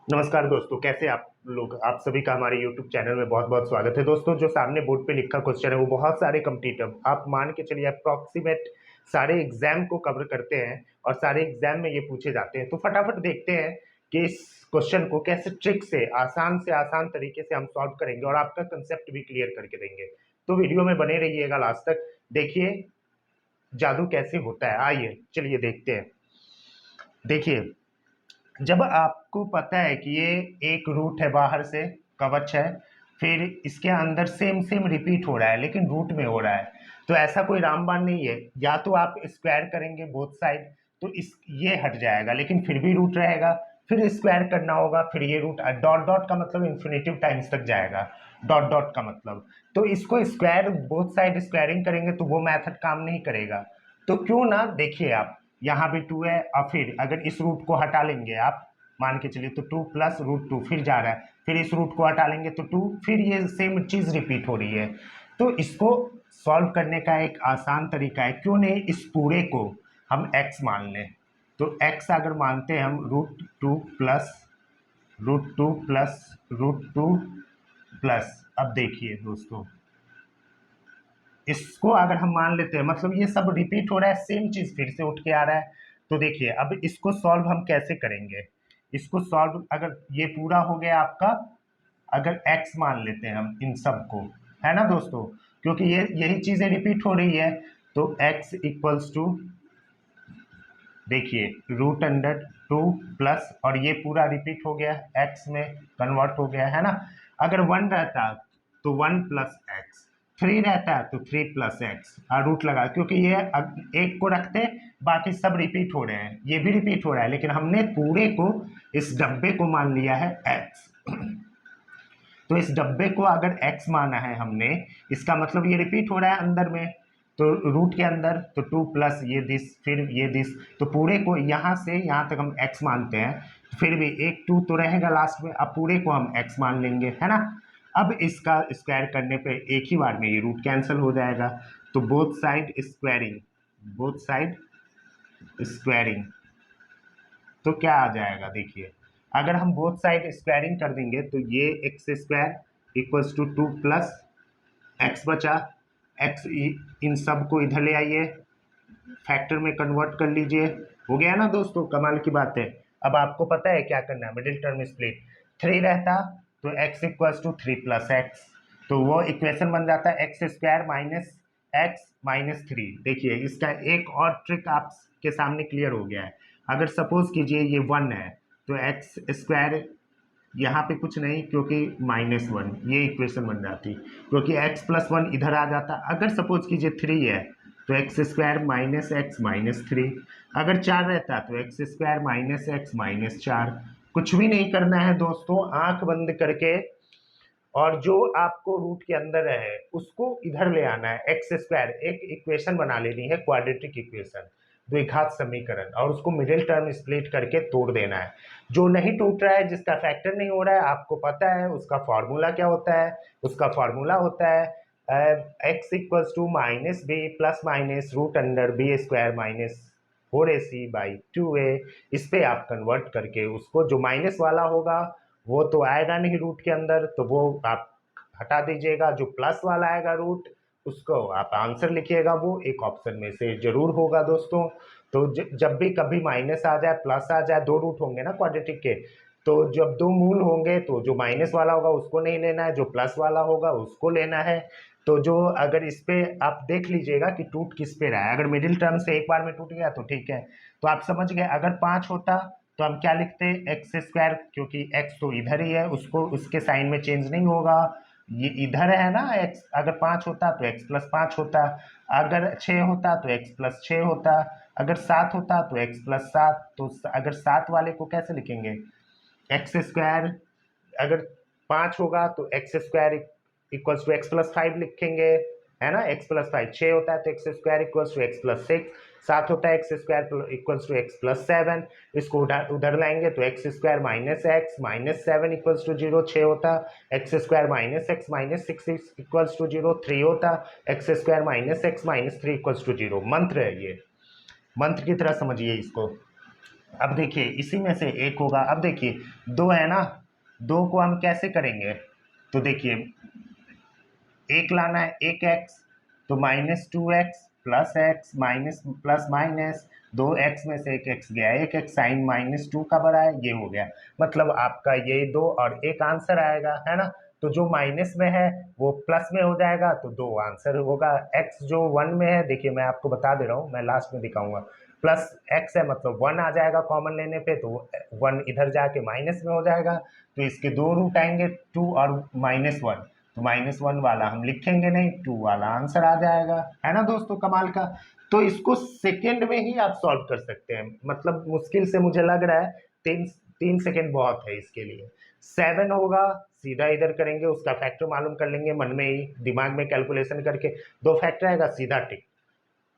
नमस्कार दोस्तों, कैसे आप लोग। आप सभी का हमारे YouTube चैनल में बहुत बहुत स्वागत है। दोस्तों, जो सामने बोर्ड पे लिखा क्वेश्चन है वो बहुत सारे कॉम्पिटिटिव, आप मान के चलिए अप्रॉक्सीमेट सारे एग्जाम को कवर करते हैं और सारे एग्जाम में ये पूछे जाते हैं। तो फटाफट देखते हैं कि इस क्वेश्चन को कैसे ट्रिक से आसान तरीके से हम सॉल्व करेंगे और आपका कंसेप्ट भी क्लियर करके देंगे। तो वीडियो में बने रहिएगा लास्ट तक, देखिए जादू कैसे होता है। आइए चलिए देखते हैं। देखिए, जब आपको पता है कि ये एक रूट है, बाहर से कवच है, फिर इसके अंदर सेम सेम रिपीट हो रहा है लेकिन रूट में हो रहा है, तो ऐसा कोई रामबाण नहीं है। या तो आप स्क्वायर करेंगे बोथ साइड तो इस ये हट जाएगा लेकिन फिर भी रूट रहेगा, फिर स्क्वायर करना होगा, फिर ये रूट डॉट डॉट का मतलब इन्फिनेटिव टाइम्स तक जाएगा, डॉट डॉट का मतलब। तो इसको स्क्वायर बोथ साइड स्क्वायरिंग करेंगे तो वो मेथड काम नहीं करेगा। तो क्यों ना, देखिए आप यहाँ भी 2 है और फिर अगर इस रूट को हटा लेंगे आप, मान के चलिए तो 2 प्लस रूट 2 फिर जा रहा है, फिर इस रूट को हटा लेंगे तो 2, फिर ये सेम चीज रिपीट हो रही है। तो इसको सॉल्व करने का एक आसान तरीका है, क्यों नहीं इस पूरे को हम x मान लें। तो x अगर मानते हैं हम रूट टू प्लस, अब देखिए दोस्तों, इसको अगर हम मान लेते हैं मतलब ये सब रिपीट हो रहा है, सेम चीज फिर से उठ के आ रहा है। तो देखिए अब इसको सॉल्व हम कैसे करेंगे। इसको सॉल्व, अगर ये पूरा हो गया आपका, अगर x मान लेते हैं हम इन सब को, है ना दोस्तों, क्योंकि ये यही चीजें रिपीट हो रही है। तो x इक्वल्स टू, देखिए रूट अंडर 2 प्लस, और ये पूरा रिपीट हो गया, x में कन्वर्ट हो गया, है ना। अगर 1 रहता तो 1 प्लस एक्स, 3 रहता है तो 3 प्लस एक्स, रूट लगा, क्योंकि ये एक को रखते बाकी सब रिपीट हो रहे हैं, ये भी रिपीट हो रहा है लेकिन हमने पूरे को, इस डब्बे को मान लिया है x। तो इस डब्बे को अगर x माना है हमने, इसका मतलब ये रिपीट हो रहा है अंदर में, तो रूट के अंदर तो 2 प्लस ये दिस, फिर ये दिस, तो पूरे को यहाँ से यहाँ तक हम x मानते हैं, फिर भी एक 2 तो रहेगा लास्ट में, अब पूरे को हम x मान लेंगे, है ना। अब इसका स्क्वायर करने पे एक ही बार में ये रूट कैंसिल हो जाएगा, तो बोथ साइड स्क्वायरिंग, तो क्या आ जाएगा देखिए। अगर हम बोथ साइड स्क्वायरिंग कर देंगे तो ये x square equals to 2 plus x बचा, एक्स इन सब को इधर ले आइए, फैक्टर में कन्वर्ट कर लीजिए, हो गया ना दोस्तों, कमाल की बात है। अब आपको पता है क्या करना है, मिडिल टर्म स्प्लिट। 3 रहता तो x equals to 3 plus x, तो वो इक्वेशन बन जाता है x square minus x minus 3। देखिए इसका एक और ट्रिक आपके सामने क्लियर हो गया है। अगर सपोज कीजिए ये 1 है तो एक्स स्क्वायर, यहाँ पे कुछ नहीं क्योंकि -1, ये इक्वेशन बन जाती, क्योंकि x प्लस 1 इधर आ जाता। अगर सपोज कीजिए 3 है तो x square minus x minus 3, अगर 4 रहता तो x square minus x minus 4। कुछ भी नहीं करना है दोस्तों, आंख बंद करके, और जो आपको रूट के अंदर है उसको इधर ले आना है, एक्स स्क्वायर एक इक्वेशन बना लेनी है, क्वाड्रेटिक इक्वेशन, द्विघात समीकरण, और उसको मिडिल टर्म स्प्लिट करके तोड़ देना है। जो नहीं टूट रहा है, जिसका फैक्टर नहीं हो रहा है, आपको पता है उसका फॉर्मूला क्या होता है। उसका फॉर्मूला होता है x equals to minus b plus minus root under b square minus 4ac/2a। इस पे आप कन्वर्ट करके उसको, जो माइनस वाला होगा वो तो आएगा नहीं रूट के अंदर, तो वो आप हटा दीजिएगा। जो प्लस वाला आएगा रूट, उसको आप आंसर लिखिएगा, वो एक ऑप्शन में से जरूर होगा दोस्तों। तो जब भी कभी माइनस आ जाए प्लस आ जाए, 2 रूट होंगे ना क्वाड्रेटिक के, तो जब 2 मूल होंगे तो जो माइनस वाला होगा उसको नहीं लेना है, जो प्लस वाला होगा उसको लेना है। तो जो, अगर इस पे आप देख लीजिएगा कि टूट किस पे रहा है, अगर मिडिल टर्म से एक बार में टूट गया तो ठीक है, तो आप समझ गए। अगर 5 होता तो हम क्या लिखते, एक्स स्क्वायर, क्योंकि एक्स तो इधर ही है, उसको उसके साइन में चेंज नहीं होगा, ये इधर है ना एक्स। अगर 5 होता तो एक्स प्लस 5 होता, अगर 6 होता तो एक्स प्लस 6 होता, अगर 7 होता तो एक्स प्लस 7। तो अगर 7 वाले को कैसे लिखेंगे, एक्स स्क्वायर, अगर 5 होगा तो x square equals to x plus 5 लिखेंगे, है ना। एक्स प्लस 5, 6 होता है तो x square equals to x plus 6, 7 होता है x square equals to x plus 7। इसको उधर लाएंगे तो x square minus 7 equals to 0, 6 होता, x square minus x minus 6 equals to 0, 3 होता, x square minus x minus 3 equals to 0। मंत्र है ये, मंत्र की तरह समझिए इसको। अब देखिए इसी में से एक होगा। अब देखिए 2 है ना, 2 को हम कैसे करेंगे, तो देखिए एक लाना है, एक एक्स, तो -2x plus x minus plus minus 2x में से एक एक्स गया, एक एक्स साइन -2 का बड़ा है, ये हो गया। मतलब आपका ये 2 और एक आंसर आएगा, है ना। तो जो माइनस में है वो प्लस में हो जाएगा, तो 2 आंसर होगा। x जो 1 में है, देखिए मैं आपको बता दे रहा हूँ, मैं लास्ट में दिखाऊंगा। प्लस x है मतलब 1 आ जाएगा कॉमन लेने पे, तो 1 इधर जाके माइनस में हो जाएगा। तो इसके 2 रूट आएंगे, 2 और -1, तो -1 वाला हम लिखेंगे नहीं, 2 वाला आंसर आ जाएगा, है ना दोस्तों, कमाल का। तो इसको सेकंड में ही आप सॉल्व कर सकते हैं, मतलब मुश्किल से मुझे लग रहा है 3 सेकंड बहुत है इसके लिए। 7 होगा, सीधा इधर करेंगे, उसका फैक्टर मालूम कर लेंगे मन में ही, दिमाग में कैलकुलेशन करके 2 फैक्टर आएगा, सीधा टिक।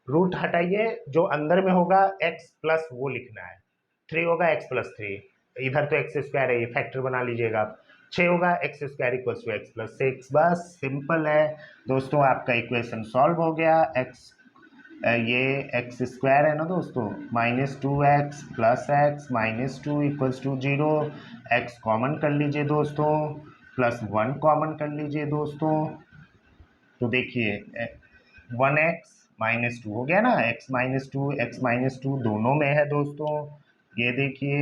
रूट हटाइए, जो अंदर में होगा x प्लस वो लिखना है, 3 होगा x प्लस 3, इधर तो एक्स स्क्वायर है, ये फैक्टर बना लीजिएगा आप। 6 होगा x square equals to x plus 6, बस सिंपल है दोस्तों, आपका इक्वेशन सॉल्व हो गया। ये एक्स स्क्वायर है ना दोस्तों, -2x plus x -2 equals to 0, x common कर लीजिए दोस्तों, +1 कॉमन कर लीजिए दोस्तों, तो देखिए 1x -2 हो गया ना, x-2 दोनों में है दोस्तों, ये देखिए,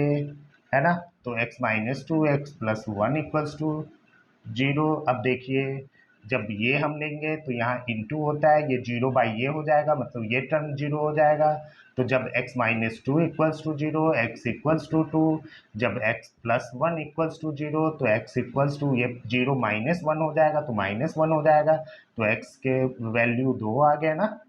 है ना। तो x-2 x plus 1 equals to 0। अब देखिए जब ये हम लेंगे तो यहाँ इंटू होता है, ये 0 बाई ये हो जाएगा, मतलब ये टर्म 0 हो जाएगा। तो जब x-2 equals to 0, x equals to 2, जब x प्लस 1 इक्वल्स टू 0, तो x इक्वल्स टू ये 0 -1 हो जाएगा, तो -1 हो जाएगा। तो x के वैल्यू 2 आ गया ना,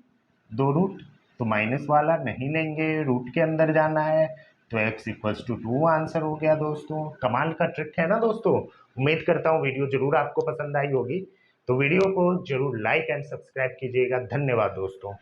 2 रूट, तो माइनस वाला नहीं लेंगे, रूट के अंदर जाना है, तो x इक्वल्स टू 2 आंसर हो गया दोस्तों। कमाल का ट्रिक है ना दोस्तों। उम्मीद करता हूँ वीडियो जरूर आपको पसंद आई होगी, तो वीडियो को जरूर लाइक एंड सब्सक्राइब कीजिएगा। धन्यवाद दोस्तों।